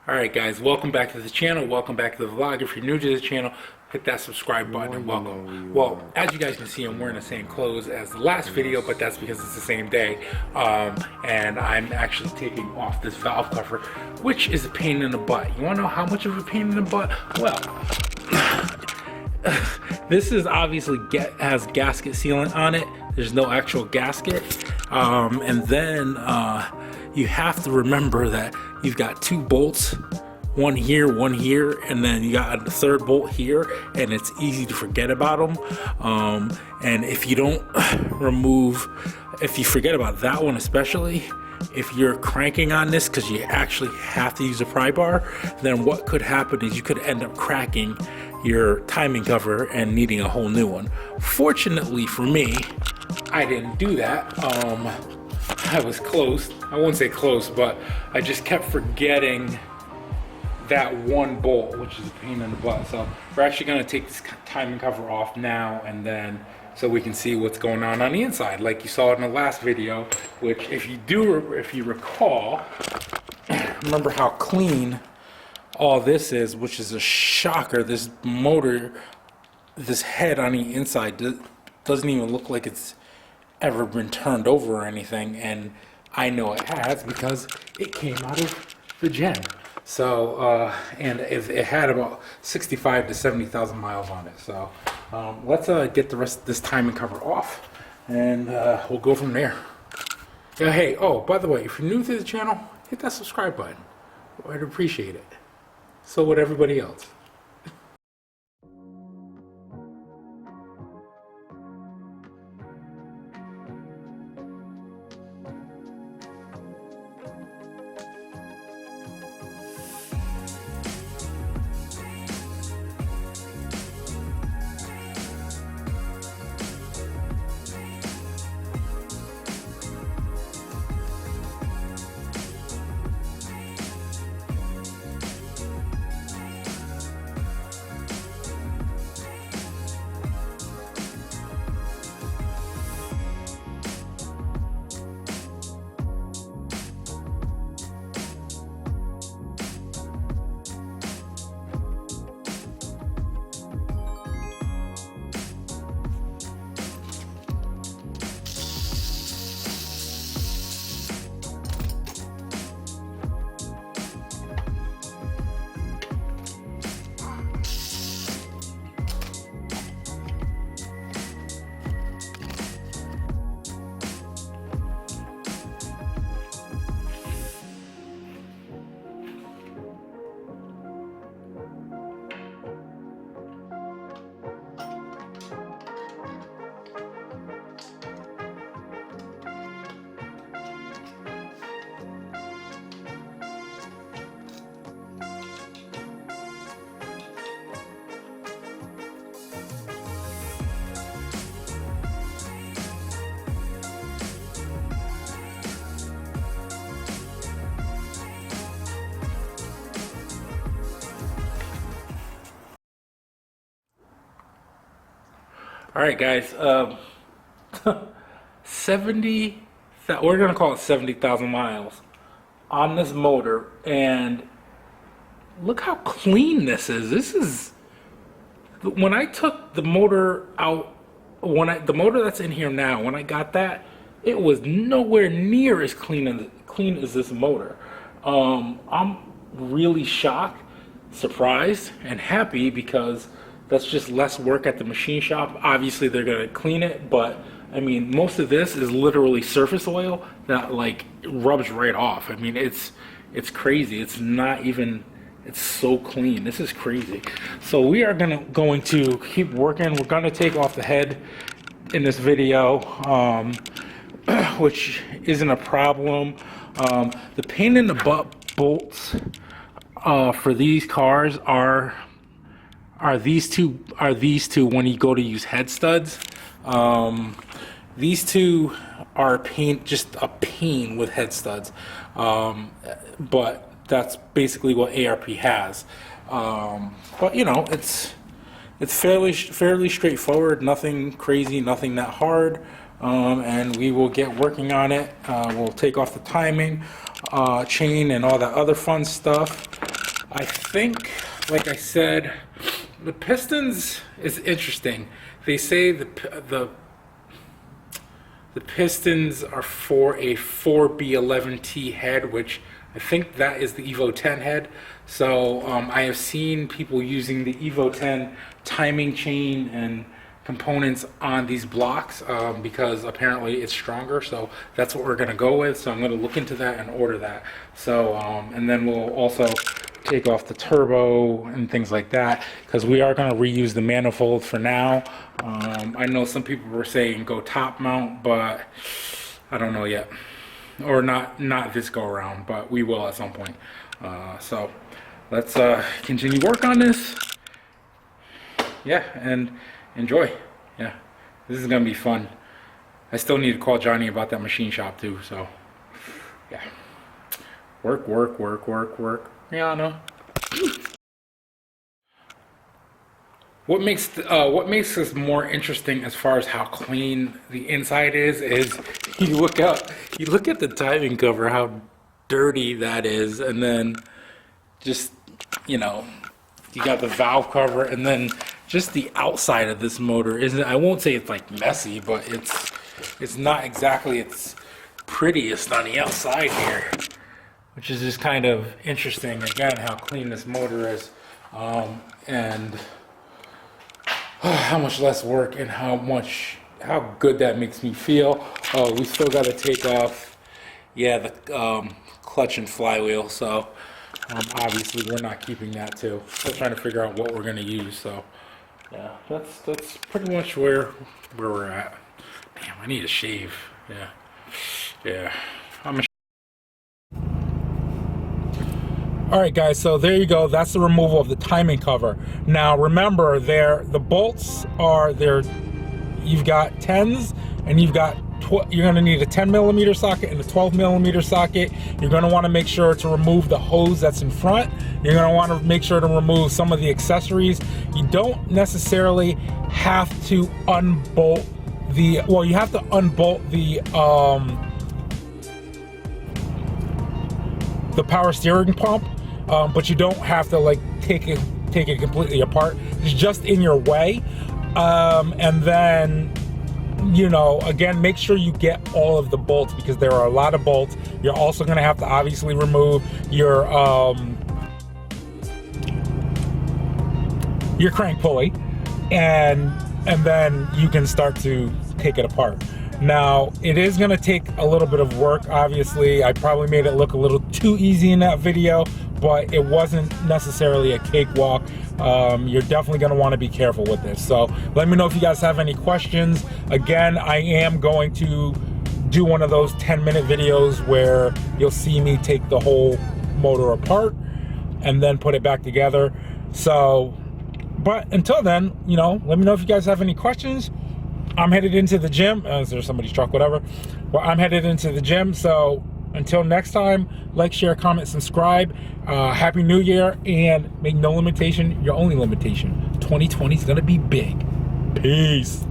Alright guys, welcome back to the channel, welcome back to the vlog. If you're new to the channel, hit that subscribe button and welcome. Well, as you guys can see, I'm wearing the same clothes as the last video, but that's because it's the same day. And I'm actually taking off this valve cover, which is a pain in the butt. You wanna know how much of a pain in the butt? Well, this is obviously has gasket sealant on it. There's no actual gasket. And then you have to remember that you've got two bolts, one here, and then you got a third bolt here, and it's easy to forget about them. And if you don't if you forget about that one especially, if you're cranking on this because you actually have to use a pry bar, then what could happen is you could end up cracking your timing cover and needing a whole new one. Fortunately for me, I didn't do that. I was close. I won't say close, but I just kept forgetting that one bolt, which is a pain in the butt. So we're actually going to take this timing cover off now, and then so we can see what's going on the inside, like you saw in the last video. Which, if you recall, remember how clean all this is, which is a shocker. This motor, this head on the inside doesn't even look like it's ever been turned over or anything, and I know it has because it came out of the gen. So and it had about 65 to 70,000 miles on it. So let's get the rest of this timing cover off, and we'll go from there. Yeah, hey, oh, by the way, if you're new to the channel, hit that subscribe button. I'd appreciate it. So would everybody else. All right, guys. 70. We're gonna call it 70,000 miles on this motor, and look how clean this is. This is when I took the motor out. The motor that's in here now, when I got that, it was nowhere near as clean as this motor. I'm really shocked, surprised, and happy because that's just less work at the machine shop. Obviously they're gonna clean it, but I mean, most of this is literally surface oil that like rubs right off. I mean, it's crazy. It's not even, it's so clean. This is crazy. So we are going to keep working. We're gonna take off the head in this video, which isn't a problem. The pain in the butt bolts for these cars are these two when you go to use head studs. These two are just a pain with head studs, but that's basically what ARP has. But you know, it's fairly straightforward, nothing crazy, nothing that hard. And we will get working on it. We'll take off the timing chain and all that other fun stuff, I think, like I said, the pistons is interesting. They say the pistons are for a 4B11T head, which I think that is the Evo 10 head. So I have seen people using the Evo 10 timing chain and components on these blocks because apparently it's stronger. So that's what we're going to go with. So I'm going to look into that and order that. So and then we'll also take off the turbo and things like that, because we are going to reuse the manifold for now. I know some people were saying go top mount, but I don't know yet, or not this go around, but we will at some point. So let's continue work on this, yeah, and enjoy. Yeah, this is gonna be fun. I still need to call Johnny about that machine shop too, so yeah, work. Yeah, I know. What makes this more interesting as far as how clean the inside is you look at the timing cover, how dirty that is, and then just, you know, you got the valve cover, and then just the outside of this motor isn't, I won't say it's like messy, but it's not exactly its prettiest on the outside here, which is just kind of interesting, again, how clean this motor is, and how much less work and how good that makes me feel. Oh, we still got to take off, yeah, the clutch and flywheel, so obviously we're not keeping that too. Still trying to figure out what we're going to use, so yeah, that's pretty much where we're at. Damn, I need a shave. Yeah. All right, guys, so there you go. That's the removal of the timing cover. Now, remember, the bolts are there. You've got 10s, and you're going to need a 10mm socket and a 12mm socket. You're going to want to make sure to remove the hose that's in front. You're going to want to make sure to remove some of the accessories. You don't necessarily have to unbolt you have to unbolt the power steering pump, but you don't have to like take it completely apart. It's just in your way, and then, you know, again, make sure you get all of the bolts, because there are a lot of bolts. You're also going to have to obviously remove your crank pulley, and then you can start to take it apart. Now, it is going to take a little bit of work. Obviously, I probably made it look a little too easy in that video, but it wasn't necessarily a cakewalk. You're definitely going to want to be careful with this. So let me know if you guys have any questions. Again, I am going to do one of those 10-minute videos where you'll see me take the whole motor apart and then put it back together. So, but until then, you know, let me know if you guys have any questions. I'm headed into the gym. Is there somebody's truck, whatever? Well, I'm headed into the gym. So until next time, like, share, comment, subscribe. Happy New Year, and make no limitation your only limitation. 2020 is going to be big. Peace.